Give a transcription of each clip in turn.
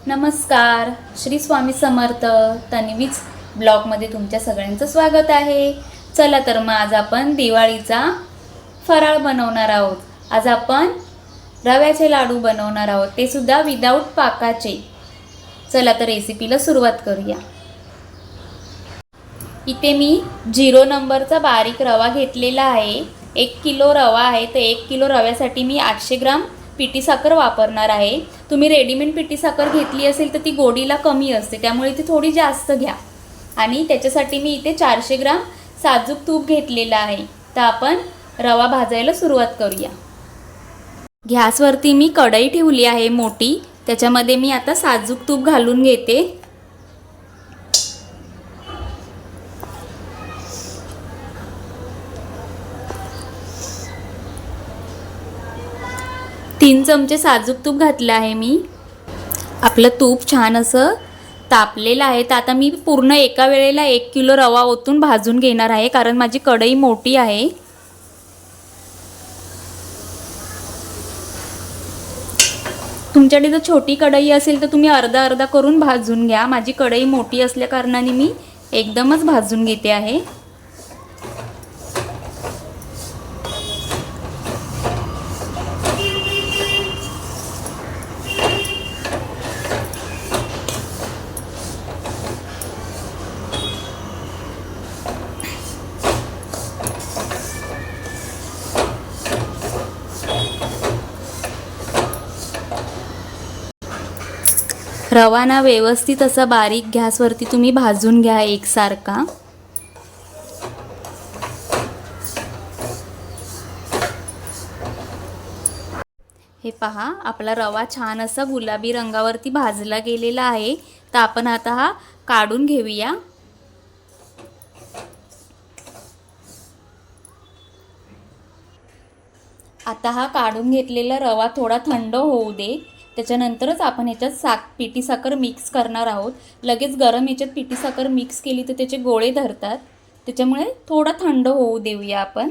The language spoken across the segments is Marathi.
नमस्कार, श्री स्वामी समर्थ. तन्वीच ब्लॉगमध्ये तुमच्या सगळ्यांचं स्वागत आहे. चला तर मग आज आपण दिवाळीचा फराळ बनवणार आहोत. आज आपण रव्याचे लाडू बनवणार आहोत, ते सुद्धा विदाऊट पाकाचे. चला तर रेसिपीला सुरुवात करूया. इथे मी 0 नंबरचा बारीक रवा घेतलेला आहे. 1 किलो रवा आहे, तर 1 किलो रव्यासाठी मी 800 ग्राम पिठी साखर वापरणार आहे. तुम्ही रेडीमेड पिठी साखर घेतली असेल तर ती गोडीला कमी असते, त्यामुळे ती थोडी जास्त घ्या. आणि त्याच्यासाठी मी इथे 400 ग्राम साजूक तूप घेतलेलं आहे. तर आपण रवा भाजायला सुरुवात करूया. गॅसवरती मी कढई ठेवली आहे मोठी, त्याच्यामध्ये मी आता साजूक तूप घालून घेते. 3 चमचे साजूक तूप घातलं आहे मी. आपलं तूप छान असं तापलेलं आहे. तर आता मी पूर्ण एका वेळेला 1 किलो रवा ओतून भाजून घेणार आहे, कारण माझी कढई मोठी आहे. तुमच्याकडे जर छोटी कढई असेल तर तुम्ही अर्धा अर्धा करून भाजून घ्या. माझी कढई मोठी असल्या कारणाने मी एकदमच भाजून घेते आहे. रवा व्यवस्थित असा बारीक गॅसवरती तुम्ही भाजून घ्या एकसारखा. हे पहा, आपला रवा छान असा गुलाबी रंगावरती भाजला गेलेला आहे. तर आपण आता हा काढून घेऊया. आता हा काढून घेतलेला रवा थोडा थंड होऊ दे. त्याच्यानंतरच आपण ह्याच्यात पिठी साखर मिक्स करणार आहोत. लगेच गरम ह्याच्यात पिठी साखर मिक्स केली तर त्याचे गोळे धरतात, त्याच्यामुळे थोडा थंड होऊ देऊया आपण.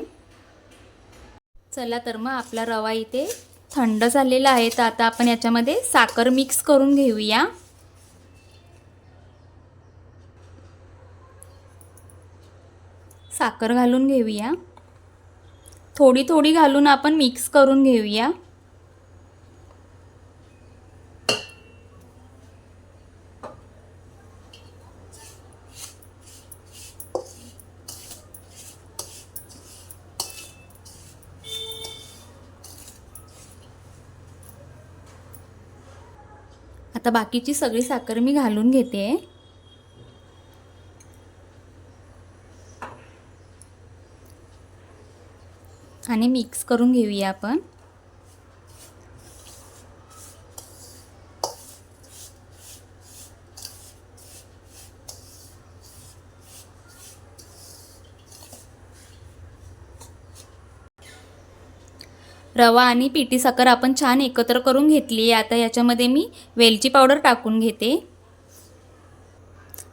चला तर मग आपला रवा इथे थंड झालेला आहे. तर आता आपण याच्यामध्ये साखर मिक्स करून घेऊया. साखर घालून घेऊया. थोडी थोडी घालून आपण मिक्स करून घेऊया. आता बाकीची सगळी साखर मी घालून घेते आणि मिक्स करून घेऊया आपण. रवा आणि पिठी साखर आपण छान एकत्र करून घेतली आहे. आता याच्यामध्ये मी वेलची पावडर टाकून घेते.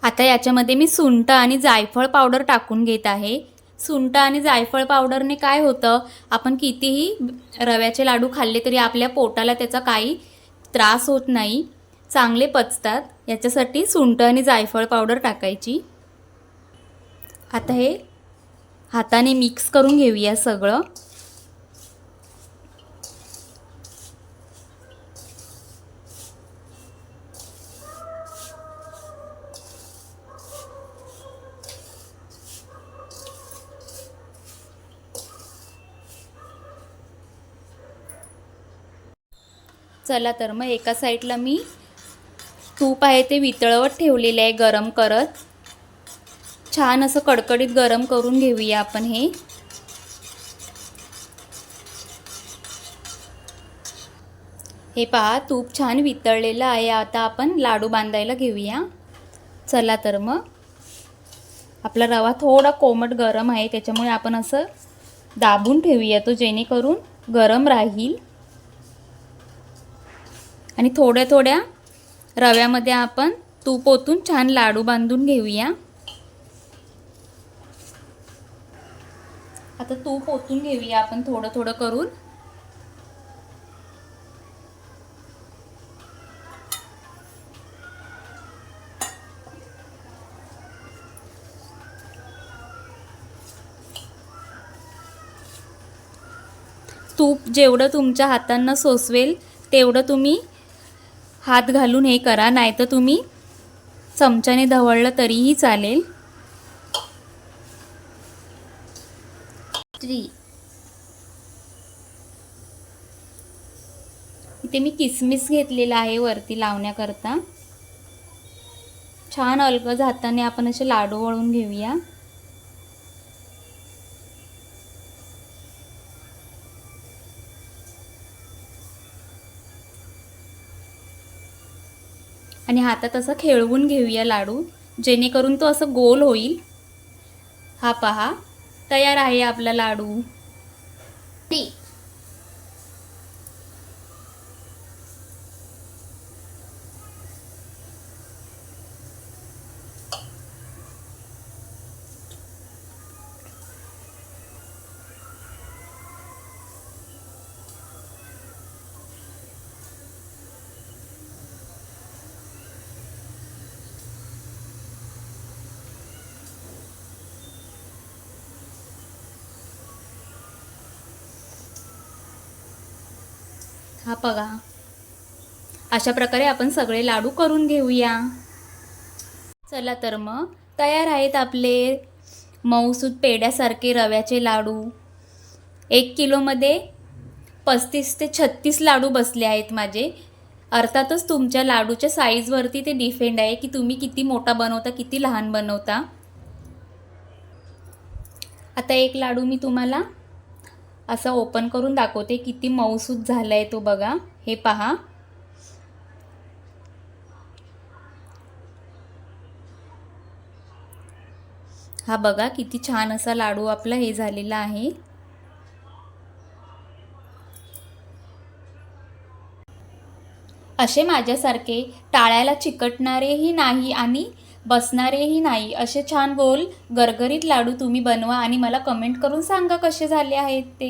आता याच्यामध्ये मी सुंठ आणि जायफळ पावडर टाकून घेत आहे. सुंठ आणि जायफळ पावडरने काय होतं, आपण कितीही रव्याचे लाडू खाल्ले तरी आपल्या पोटाला त्याचा काही त्रास होत नाही, चांगले पचतात. याच्यासाठी सुंठ आणि जायफळ पावडर टाकायची. आता हे हाताने मिक्स करून घेऊया सगळं. चला तर मग एका साईडला मी तूप आहे ते वितळवत ठेवलेले आहे गरम करत. छान असं कडकडीत गरम करून घेऊया आपण हे. हे पहा, तूप छान वितळलेलं आहे. आता आपण लाडू बांधायला घेऊया. चला तर मग आपला रवा थोडा कोमट गरम आहे, त्याच्यामुळे आपण असं दाबून ठेवूया तो, जेणेकरून गरम राहील. आणि थोड्या थोड्या रव्यामध्ये आपण तूप ओतून छान लाडू बांधून घेऊया. आता तूप ओतून घेऊया आपण थोडं थोडं करून. तूप जेवढं तुमच्या हातांना सोसवेल तेवढं तुम्ही हात घालून हे करा, नाहीतर तुम्ही चमच्याने ढवळलं तरीही चालेल. इथे मी किसमिस घेतलेला आहे वरती लावण्याकरता. छान अलगद हाताने आपण असे लाडू वळून घेऊया. आणि हातात असं खेळवून घेऊया लाडू, जेणेकरून तो असं गोल होईल. हा पहा, तयार आहे आपला लाडू. हा बघा, अशा प्रकारे आपण सगळे लाडू करून घेऊया. चला तर मग तयार आहेत आपले मऊसूत पेड्यासारखे रव्याचे लाडू. 1 किलोमध्ये 35 ते 36 लाडू बसले आहेत माझे. अर्थातच तुमच्या लाडूच्या साईजवरती ते डिपेंड आहे की तुम्ही किती मोठा बनवता, किती लहान बनवता. आता एक लाडू मी तुम्हाला असं ओपन करून दाखवते, किती मऊसूत झाला आहे तो बघा. हे पहा, हा बघा किती छान असा लाडू आपला हे झालेला आहे. असे माझ्यासारखे टाळ्याला चिकटणारेही नाही आणि बसणारेही नाही असे छान गोल गरगरीत लाडू तुम्ही बनवा आणि मला कमेंट करून सांगा कसे झाले आहेत ते.